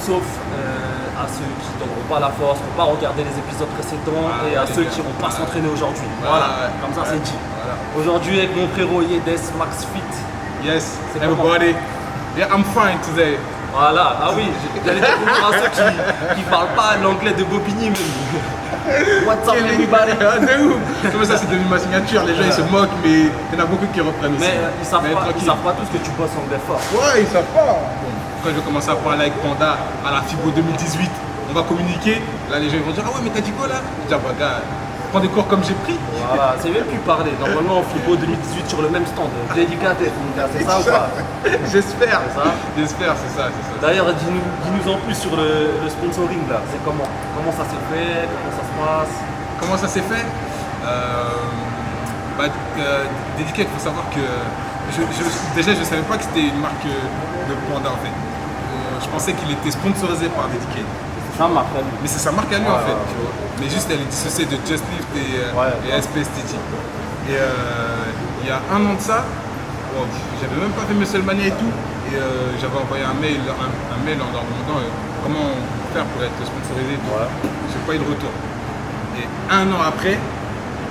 sauf à ceux qui ne donneront pas la force, qui n'ont pas regardé les épisodes précédents et à ceux qui n'iront pas s'entraîner aujourd'hui. Voilà, comme ça c'est dit. Aujourd'hui avec mon frérot Yedes Max Fit. Yes, everybody. Yeah, I'm fine today. Voilà, ah oui, j'allais dire bonjour à ceux qui ne parlent pas l'anglais de Bobigny même. What's up everybody? Comme ça c'est devenu ma signature, les gens ils se moquent mais il y en a beaucoup qui reprennent aussi. Mais ils savent pas tous que tu bosses anglais fort. Ouais, ils savent pas. Bon, quand je vais commencer à parler avec Panda à la FIBO 2018, on va communiquer, là les gens ils vont dire ah ouais mais t'as dit quoi là? Je dis ah bah gars, prends des cours comme j'ai pris. Voilà, c'est même plus parler. Normalement, on FIBO 2018 sur le même stand. Dédicaté, c'est ça ou pas? J'espère. J'espère, c'est ça. D'ailleurs, dis-nous en plus sur le sponsoring là. C'est comment? Comment ça s'est fait? Comment ça se passe? Comment ça s'est fait? Dédicaté, il faut savoir que déjà je ne savais pas que c'était une marque de Panda en fait. Je pensais qu'il était sponsorisé par Dédicaté. C'est sa marque à lui. Mais c'est sa marque à lui en fait, tu vois. Mais juste elle est dissociée de Just Lift et SP Esthétique. Et il y a un an de ça, j'avais même pas fait Musclemania et tout. Et j'avais envoyé un mail en leur demandant comment faire pour être sponsorisé. Je n'ai pas eu de retour. Et un an après,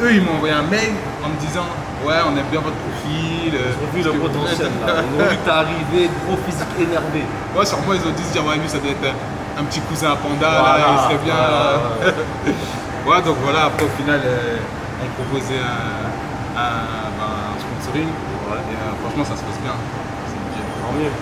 eux ils m'ont envoyé un mail en me disant ouais on aime bien votre profil. Ils ont vu le potentiel là. Ils ont vu que t'es arrivé, gros physique énervé. Ouais, sur moi ils ont dû se dire ouais lui ça doit être un petit cousin à Panda, là, il serait bien. Ouais, donc voilà, après au final on proposait un sponsoring. Et franchement ça se passe bien. Tant mieux.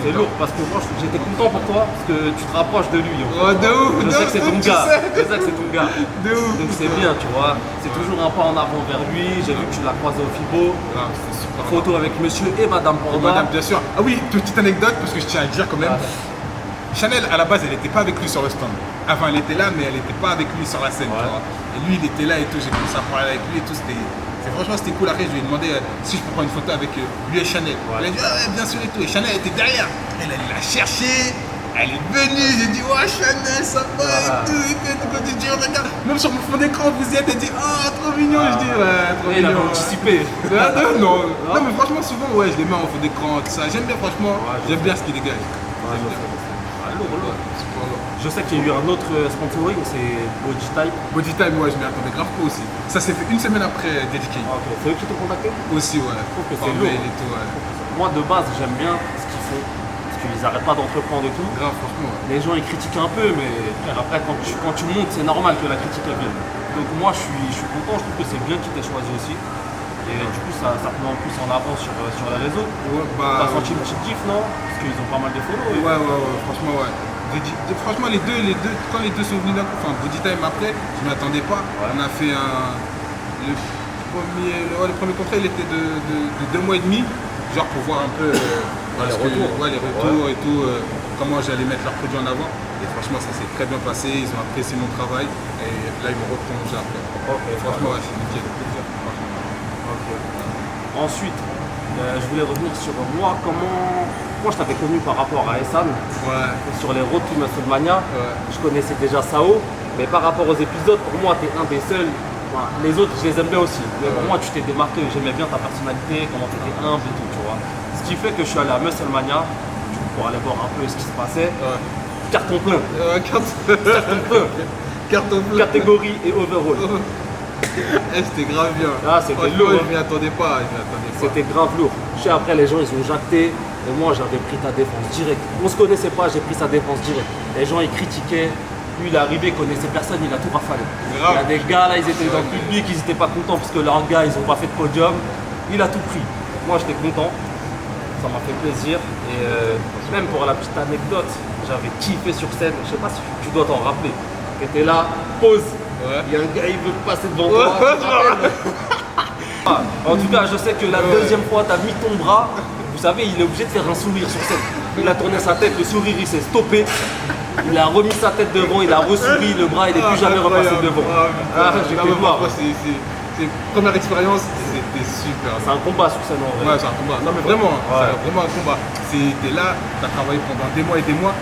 C'est lourd parce que moi j'étais content pour toi parce que tu te rapproches de lui. Oh, de ouf, je sais que c'est ton gars. Je sais que c'est ton gars. De ouf. Donc c'est bien, tu vois. C'est toujours un pas en avant vers lui. J'ai vu que tu l'as croisé au FIBO. Photo avec monsieur et madame Panda. Madame, bien sûr. Ah oui, petite anecdote parce que je tiens à le dire quand même. Chanel, à la base, elle n'était pas avec lui sur le stand. Enfin, elle était là, mais elle n'était pas avec lui sur la scène. Tu vois. Et lui, il était là et tout. J'ai commencé à parler avec lui et tout. Franchement, c'était cool. Après, je lui ai demandé si je peux prendre une photo avec lui et Chanel. Elle a dit, ah ouais, bien sûr et tout. Et Chanel était derrière. Elle l'a cherché. Elle est venue. J'ai dit, ouais, Chanel, ça va et tout. Quand tu dis, regarde, même sur mon fond d'écran, vous y êtes. Elle dit, ah, trop mignon. Je dis, ouais, trop mignon. Il a anticipé. Non, mais franchement, souvent, ouais, je les mets en fond d'écran, tout ça. J'aime bien, franchement. J'aime bien ce qu'il dégage. Je sais qu'il y a eu un autre sponsoring, c'est Body Type. Body Type, ouais, je m'y attendais grave pas aussi. Ça s'est fait une semaine après Dédicaté. C'est eux qui t'ont contacté? Aussi, ouais. Je trouve que c'est lourd. Et tout, ouais. Moi, de base, j'aime bien ce qu'ils font. Parce qu'ils n'arrêtent pas d'entreprendre et tout. Grave, franchement. Ouais. Les gens, ils critiquent un peu, mais après, quand tu montes, c'est normal que la critique elle vienne. Donc moi, je suis content. Je trouve que c'est bien qu'ils t'aient choisi aussi. Et du coup, ça te met en plus en avant sur les réseaux. Ouais, t'as senti une petite diff, non? Parce qu'ils ont pas mal de follow. Ouais, franchement, ouais. Franchement, les deux, quand les deux sont venus d'un coup, enfin, Body Time après, je ne m'attendais pas. On a fait le premier contrat, il était de 2 mois et demi, genre pour voir un peu les retours et tout, comment j'allais mettre leurs produits en avant. Et franchement, ça s'est très bien passé, ils ont apprécié mon travail et là, ils m'ont reprolongé après. Franchement, ouais, c'est nickel. Ensuite, je voulais revenir sur moi, moi je t'avais connu par rapport à Essan, sur les Road to Musclemania. Je connaissais déjà Sao, mais par rapport aux épisodes, pour moi tu es un des seuls. Les autres je les aime bien aussi, mais pour moi tu t'es démarqué, j'aimais bien ta personnalité, comment tu étais humble et tout, tu vois. Ce qui fait que je suis allé à Musclemania pour aller voir un peu ce qui se passait. Carton plein. Carton plein. Catégorie et overall. C'était grave bien. C'était lourd. Je m'y attendais pas. C'était grave lourd. Je sais, après les gens ils ont jacté et moi j'avais pris ta défense direct. On se connaissait pas, j'ai pris sa défense direct. Les gens ils critiquaient. Lui il est arrivé, il connaissait personne, il a tout rafalé. Il y a des gars là, ils étaient dans le public, ils étaient pas contents parce que leurs gars ils ont pas fait de podium. Il a tout pris. Moi j'étais content. Ça m'a fait plaisir. Et même pour la petite anecdote, j'avais kiffé sur scène. Je sais pas si tu dois t'en rappeler. Tu étais là, pause. Il y a un gars, il veut passer devant toi. En tout cas, je sais que la deuxième fois, tu as mis ton bras. Vous savez, il est obligé de faire un sourire sur scène. Il a tourné sa tête, le sourire, il s'est stoppé. Il a remis sa tête devant, il a ressouri, le bras, il n'est plus jamais repassé devant. J'ai fait voir. C'est première expérience, c'était super. C'est un combat sur scène en vrai. Ouais, c'est un combat. Non, mais vraiment, c'est vraiment un combat. T'es là, tu as travaillé pendant des mois et des mois.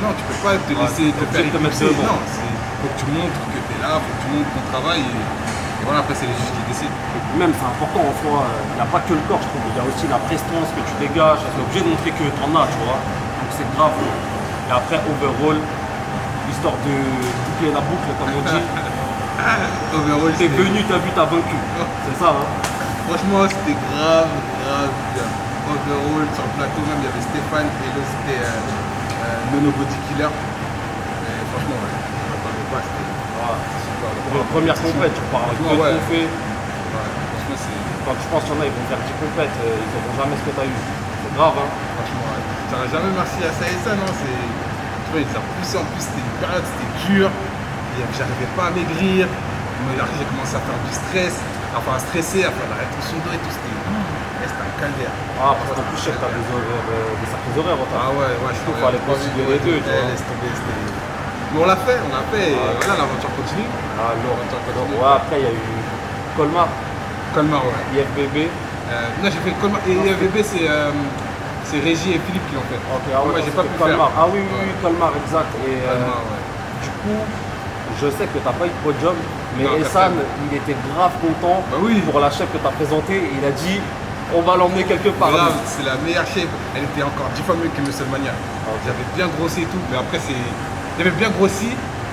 Non, tu peux pas te laisser te faire éclipser. Non, faut que tu montres que tu es là, faut que tu montres ton travail. Et voilà, après, c'est les juges qui décident. Même, c'est important en soi. Il n'y a pas que le corps, je trouve. Il y a aussi la prestance que tu dégages. Tu es obligé de montrer que tu en as, tu vois. Donc, c'est grave. Et après, overall, histoire de boucler la boucle, comme on dit. Overall, T'es venu, t'as vu, t'as vaincu. C'est ça, hein. Franchement, c'était grave bien. Overall, sur le plateau même, il y avait Stéphane et l'autre c'était Nono Body Killer. Et franchement, ouais, je m'attendais pas, c'était super. Pour une première compète, tu parles avec Ouais. qu'on fait. Ouais, franchement, c'est. Quand je pense qu'il y en a, ils vont faire 10 compètes, ils n'auront jamais ce que t'as eu. C'est grave, hein. Franchement, ouais. Je t'aurais jamais merci à ça et ça, non? C'est. Tu vois, ils ont poussé en plus, c'était une période, c'était dur. Et j'arrivais pas à maigrir. Mais après, j'ai commencé à faire du stress, enfin à stresser, à faire la rétention d'eau et tout. C'était un calvaire. Ah, parce qu'en plus, je sais que t'as des horaires, des sacrés horaires, toi. Ah ouais, je Il fallait concilier les deux, tu vois. Laisse tomber, mais on l'a fait, et voilà, l'aventure continue. Ah, lourd. L'aventure continue. Ouais, après, il y a eu Colmar, Colmar, ouais. IFBB. Non, j'ai fait Colmar, et IFBB, c'est Régis et Philippe qui l'ont fait. Ok, ah ouais, j'ai pas pu Colmar. faire. Ah oui, Colmar, exact. Et Colmar, ouais. du coup, je sais que t'as pas eu de podium, mais Non, Essan, quatrième. il était grave content Bah oui. pour la chef que t'as présentée. Il a dit, on va l'emmener quelque part. Grave, c'est la meilleure shape. Elle était encore 10 fois mieux que Musselmania. J'avais bien grossi et tout, mais après j'avais bien grossi,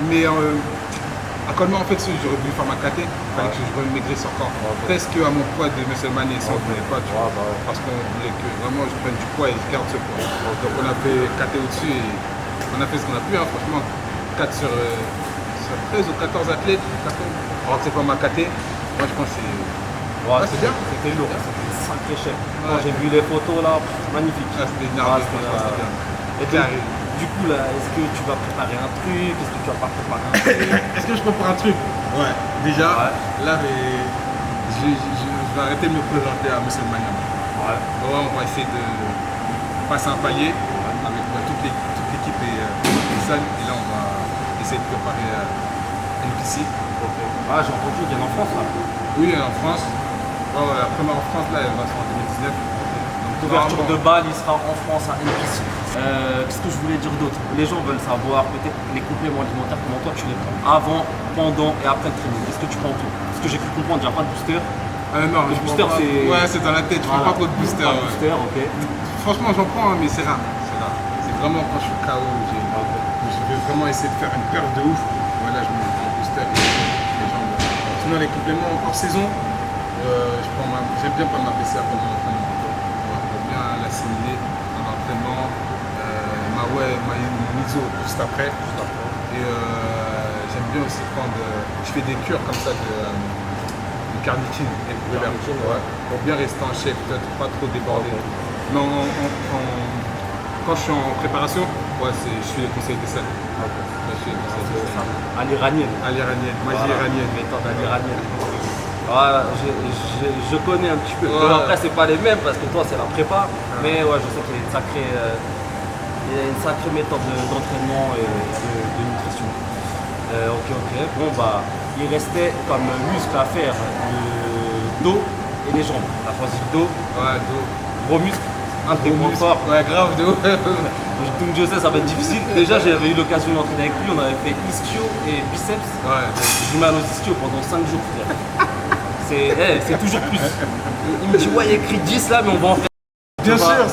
mais à Colmar en fait j'aurais voulu faire ma KT, il fallait que je remaigrisse encore. Presque à mon poids de Musselmania, ça on ne voulait pas, tu vois, parce qu'on voulait que vraiment je prenne du poids et je garde ce poids. Donc on a fait KT au-dessus et on a fait ce qu'on a pu, hein, franchement, 4 sur 13 ou 14 athlètes, alors que c'est pas ma KT, moi je pense que c'est... Ouais, c'est bien. C'était lourd, c'était une sacrée chef. Quand j'ai vu les photos là, magnifique. C'était énervé, c'était bien. Et du coup là, est-ce que tu vas préparer un truc? Est-ce que tu vas pas préparer un truc? Est-ce que je prépare un truc? Ouais. Déjà, là, je vais arrêter de me présenter à Musselmania. Ouais. On va essayer de passer un palier avec toute l'équipe et Essan. Et là, on va essayer de préparer NPC. Okay. Ah, j'ai entendu qu'il y en a en France là. Oui, en France. La première en France, là, elle va se faire en 2019. L'ouverture de balle, il sera en France à NPC. Qu'est-ce que je voulais dire d'autre? Les gens veulent savoir peut-être les compléments alimentaires, comment toi tu les prends avant, pendant et après le training. Est-ce que tu prends tout? Parce que j'ai cru comprendre, il n'y a pas de booster. Non, le booster c'est. Ouais, c'est dans la tête, je prends pas trop de booster. Pas de booster, ok. Franchement, j'en prends, hein, mais c'est rare. C'est vraiment quand je suis KO, je vais vraiment essayer de faire une peur de ouf. Voilà, je mets un booster. Sinon, les compléments hors saison, j'aime bien pas m'abaisser avant mon entraînement. Pour bien l'assimiler dans l'entraînement. Mon ISO juste après. Et j'aime bien aussi prendre. Je fais des cures comme ça de carnitine et de carnitine, pour bien rester en shape, peut-être pas trop déborder. Mais quand je suis en préparation, je suis les conseils des salles. À l'iranienne. À l'iranienne, magie iranienne. Méthode à l'iranienne. Voilà, je connais un petit peu. Après, c'est pas les mêmes parce que toi, c'est la prépa. Mais ouais, je sais qu'il y a une sacrée méthode d'entraînement et de nutrition. Ok. Bon, bah, il restait comme muscle à faire le dos et les jambes. On a choisi le dos. Ouais, dos. Gros muscle. Un des points forts. Ouais, grave, dos. Donc je sais, ça va être difficile. Déjà, j'avais eu l'occasion d'entraîner avec lui. On avait fait ischio et biceps. Ouais. J'ai mal aux ischio pendant 5 jours. C'est toujours plus. Il me dit, ouais, il y a écrit 10 là, mais on va en faire. Bien sûr,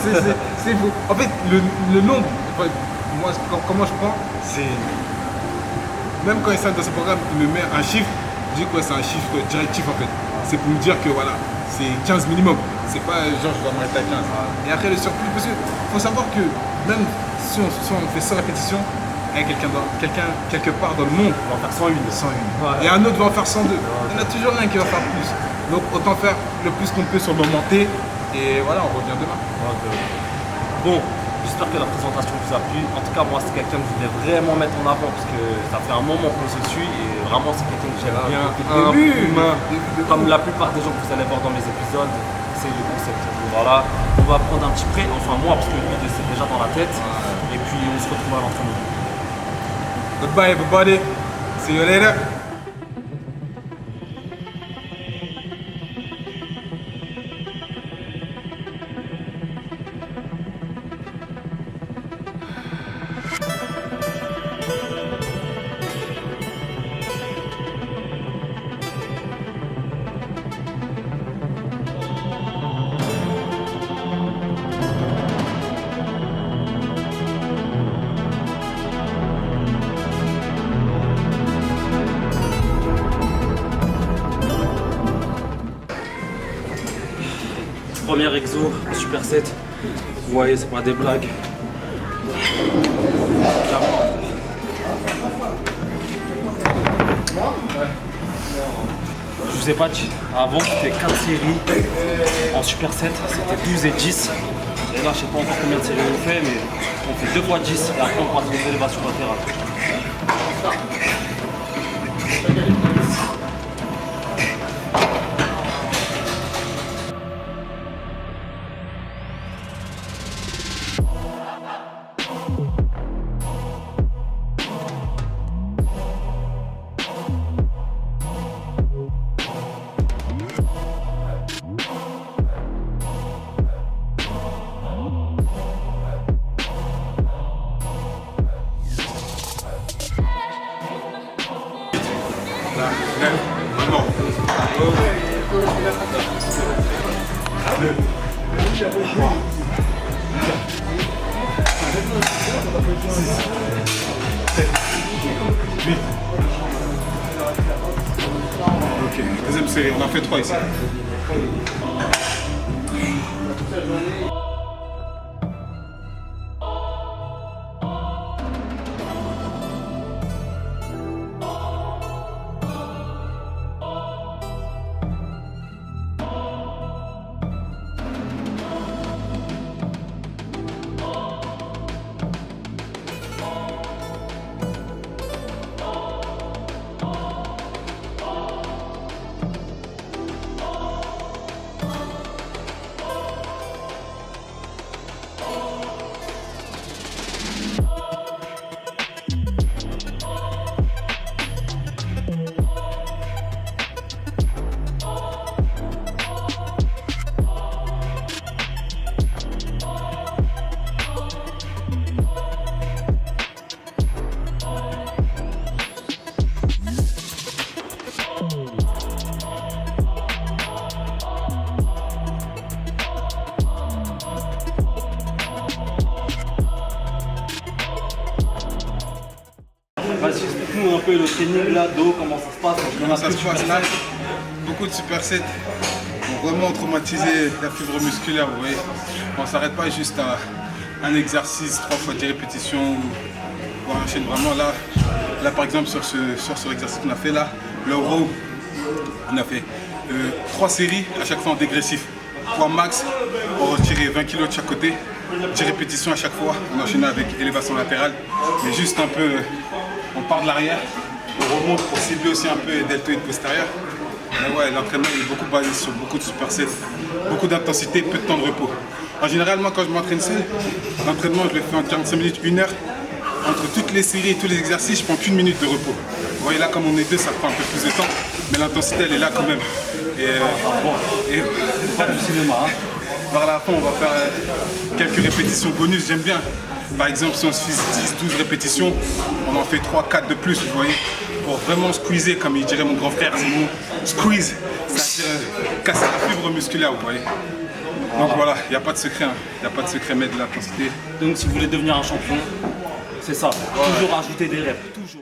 c'est vous. En fait, le nombre, moi, comment je prends, c'est. Même quand il s'est dans ce programme, il me met un chiffre, je dis que c'est un chiffre directif en fait. C'est pour me dire que voilà, c'est 15 minimum. C'est pas genre je dois m'arrêter à 15. Et après le surplus, parce qu'il faut savoir que même si on fait 100 répétitions, quelqu'un quelque part dans le monde On va faire 101. et un autre va en faire 102. Il y en a toujours un qui va faire plus. Donc autant faire le plus qu'on peut sur le moment T. Et voilà, on revient demain. Bon, j'espère que la présentation vous a plu. En tout cas, moi, c'est quelqu'un que je voulais vraiment mettre en avant parce que ça fait un moment qu'on se suit et vraiment, c'est quelqu'un que j'aime bien. Humain, comme la plupart des gens que vous allez voir dans mes épisodes, c'est le concept. Donc, voilà, on va prendre un petit prêt, enfin moi, parce que lui, c'est déjà dans la tête. Et puis, on se retrouve à l'entraînement. Goodbye, everybody. See you later. Premier exo, super 7. Vous voyez, c'est pas des blagues. Je vous ai pas dit, avant c'était 4 séries en super 7, c'était 12 et 10. Et là je sais pas encore combien de séries on fait, mais on fait 2 fois 10 et après on passe aux élévations latérales. Ok, deuxième série, on en fait 3 ici. Vas-y, explique-nous un peu le training là, dos, comment ça se passe. Comment ça se passe là? Beaucoup de supersets ont vraiment traumatisé la fibre musculaire, vous voyez. On ne s'arrête pas juste à un exercice, 3 fois 10 répétitions, ou on enchaîne vraiment là. Là par exemple sur ce exercice qu'on a fait là, le row, on a fait 3 séries, à chaque fois en dégressif. Poids max, on retirait 20 kg de chaque côté, 10 répétitions à chaque fois, on enchaînait avec élévation latérale, mais juste un peu, on part de l'arrière, on remonte pour cibler aussi un peu les deltoïdes postérieurs. Mais ouais, l'entraînement est beaucoup basé sur beaucoup de supersets, beaucoup d'intensité, peu de temps de repos. En général, moi quand je m'entraîne seul, l'entraînement je le fais en 45 minutes, 1 heure. Entre toutes les séries et tous les exercices, je prends qu'1 minute de repos. Vous voyez là, comme on est deux, ça prend un peu plus de temps, mais l'intensité elle est là quand même. Et Pas du cinéma. Hein. Vers la fin, on va faire quelques répétitions bonus, j'aime bien. Par exemple, si on se fait 10-12 répétitions, on en fait 3-4 de plus, vous voyez. Pour vraiment squeezer, comme il dirait mon grand frère, c'est mon squeeze, c'est-à-dire casser la fibre musculaire, vous voyez. Donc voilà, il n'y a pas de secret, il n'y a pas de secret, mais de l'intensité. Donc si vous voulez devenir un champion, c'est ça, toujours ajouter des reps, toujours.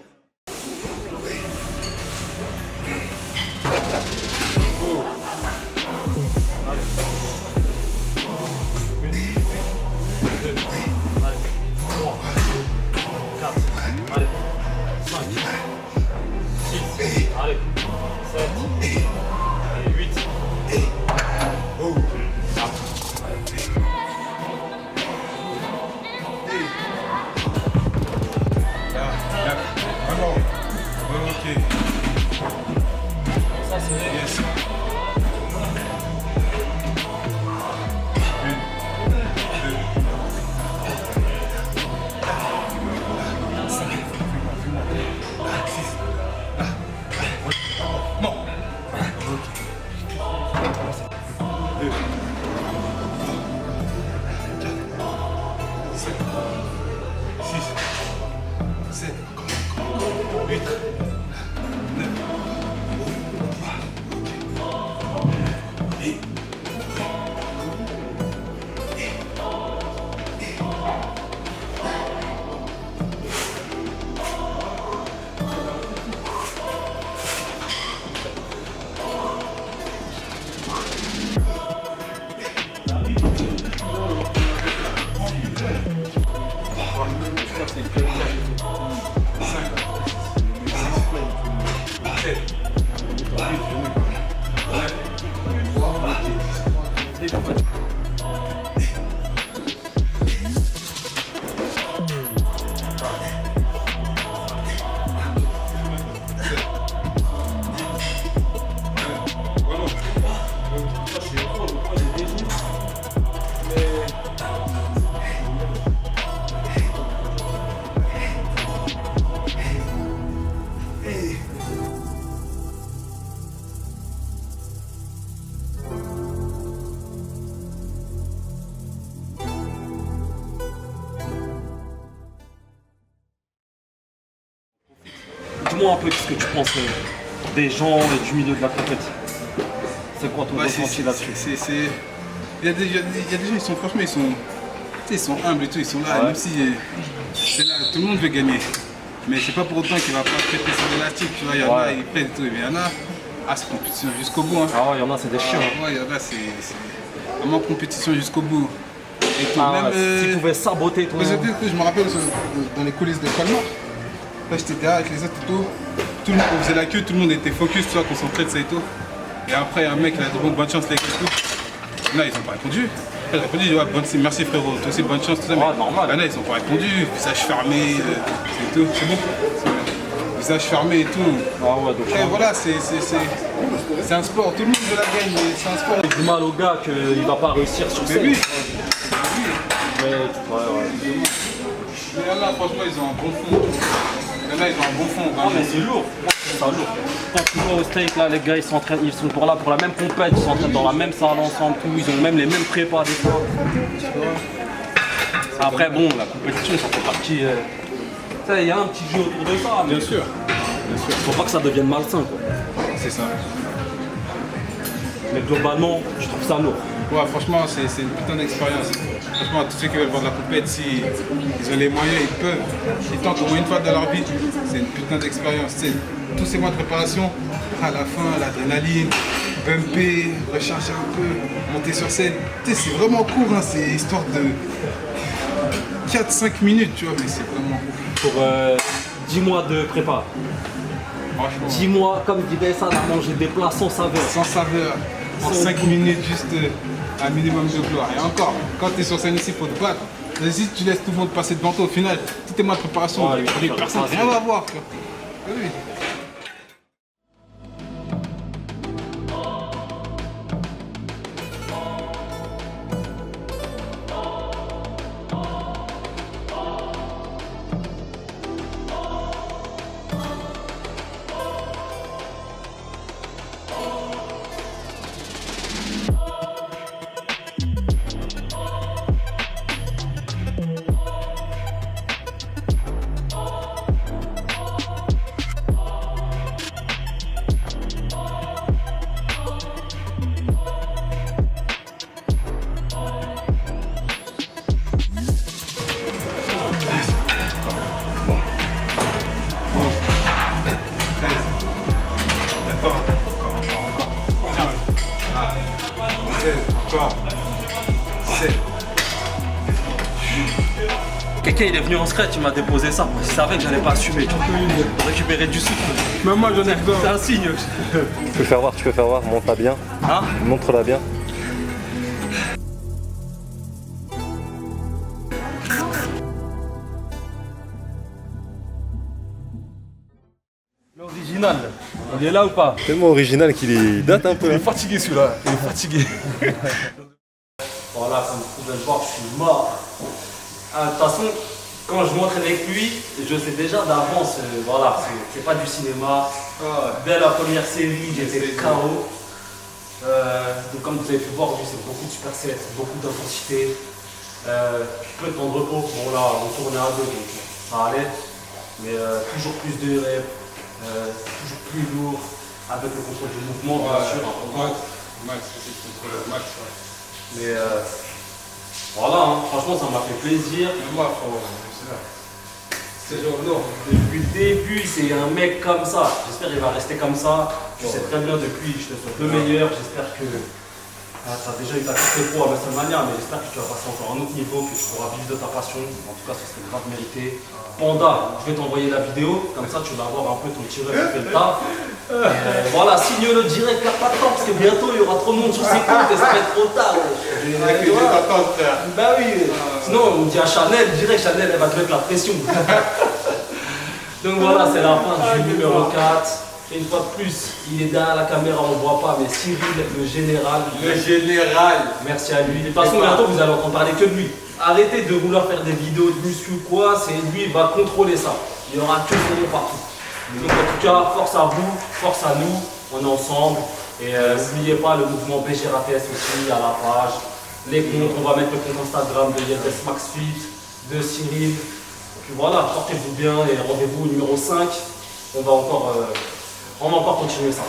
Dis-moi un peu ce que tu penses des gens et du milieu de la compétition. C'est quoi ton ressenti là-dessus? Il y a des gens, ils sont franchement, ils sont humbles et tout, ils sont là, même si c'est là, tout le monde veut gagner. Mais c'est pas pour autant qu'il va pas prêter son élastique, tu vois, il y en a, ils prennent tout, et il y en a, c'est compétition jusqu'au bout. Hein. Ah ouais, il y en a, c'est des chiens. Ouais, il y en a, c'est vraiment compétition jusqu'au bout. Et tout, même s'ils pouvaient saboter ton... Je me rappelle dans les coulisses de Colmar, là j'étais derrière avec les autres et tout, le monde, on faisait la queue, tout le monde était focus, tu vois, concentré de ça et tout. Et après, un mec, il a dit bon, bonne chance les gars et tout. Là, ils n'ont pas répondu. Après, j'ai répondu, ouais, merci frérot, toi aussi bonne chance, tout ça. Mais normal. Là, ils n'ont pas répondu, visage fermé, c'est tout. C'est bon. Visage fermé et tout. Ah ouais, donc et voilà, c'est un sport, tout le monde veut la gagne, mais c'est un sport. Il fait du mal au gars qu'il ne va pas réussir sur scène. Mais oui. Mais là, franchement, ils ont un bon fond. Là, ils ont un bon fond. Ah, mais c'est lourd. C'est lourd. Quand tu vois au steak, là, les gars, ils sont pour là pour la même compète, ils s'entraînent dans la même salle ensemble, tout. Ils ont même les mêmes prépas des fois. Après, bon, la compétition, ça fait partie. Il y a un petit jeu autour de ça. Mais Bien sûr. Faut pas que ça devienne malsain, quoi. C'est ça. Mais globalement, je trouve ça lourd. Ouais, franchement, c'est une putain d'expérience. Franchement, tous ceux qui veulent voir de la compète, si ils ont les moyens, ils peuvent. Ils tentent au moins une fois dans leur vie. C'est une putain d'expérience. Tous ces mois de préparation, à la fin, l'adrénaline, bumper, recharger un peu, monter sur scène. C'est vraiment court, hein. C'est histoire de 4-5 minutes, tu vois, mais c'est vraiment court. Pour 10 mois de prépa. Franchement. 10 mois, comme disait ça, à manger des plats sans saveur. Sans saveur. En 5 minutes, juste un minimum de gloire. Et encore, quand tu es sur scène ici, il faut te battre. Si tu laisses tout le monde passer devant toi, au final, tous tes mois de préparation, les personnes, rien à voir. Oui. Quelqu'un il est venu en scratch, il m'a déposé ça. Je savais que j'allais pas assumer. Tu peux récupérer du sucre. Même moi j'en ai besoin. C'est un signe. Tu peux faire voir, montre-la bien. Hein? Montre-la bien. L'original, il est là ou pas? Tellement original qu'il date un peu. Il est fatigué celui-là, il est fatigué. Voilà, comme vous pouvez le voir, je suis mort. De toute façon, quand je m'entraîne avec lui, je sais déjà d'avance, voilà, c'est pas du cinéma. Dès la première série, j'étais KO. Donc comme vous avez pu voir, c'est beaucoup de supersets, beaucoup d'intensité, peu de temps de repos. Bon là, on tournait à deux, donc ça allait. Mais toujours plus de reps, toujours plus lourd, avec le contrôle du mouvement, bien sûr. Max, c'est le contrôle max. Mais voilà, hein, franchement ça m'a fait plaisir. Moi, c'est genre non. Depuis le début, c'est un mec comme ça. J'espère qu'il va rester comme ça. Tu sais très bien depuis, je te souhaite le meilleur. J'espère que tu as déjà eu ta petite pro à WrestleMania, mais j'espère que tu vas passer encore à un autre niveau, que tu pourras vivre de ta passion. En tout cas, ce serait grave mérité. Panda, je vais t'envoyer la vidéo, comme ça tu vas avoir un peu ton tireur qui fait le taf. Voilà, signe-le direct, t'as pas de temps parce que bientôt il y aura trop de monde sur ses comptes et ça va être trop tard. Tu vois. Bah oui, sinon on dit à Chanel, direct Chanel elle va te mettre la pression. Donc voilà, c'est la fin du numéro 4. Et une fois de plus, il est derrière la caméra, on ne voit pas, mais Cyril, le général. Le général. Merci à lui. De toute façon, bientôt, vous allez entendre parler que de lui. Arrêtez de vouloir faire des vidéos de muscu ou quoi, c'est lui qui va contrôler ça. Il n'y aura que son nom partout. Donc en tout cas, force à vous, force à nous, on est ensemble. Et n'oubliez pas le mouvement BGRAPS aussi à la page. Les comptes, on va mettre le compte Instagram de YDS MaxFit, de Cyril. Et puis voilà, portez-vous bien et rendez-vous au numéro 5. On va encore continuer ça.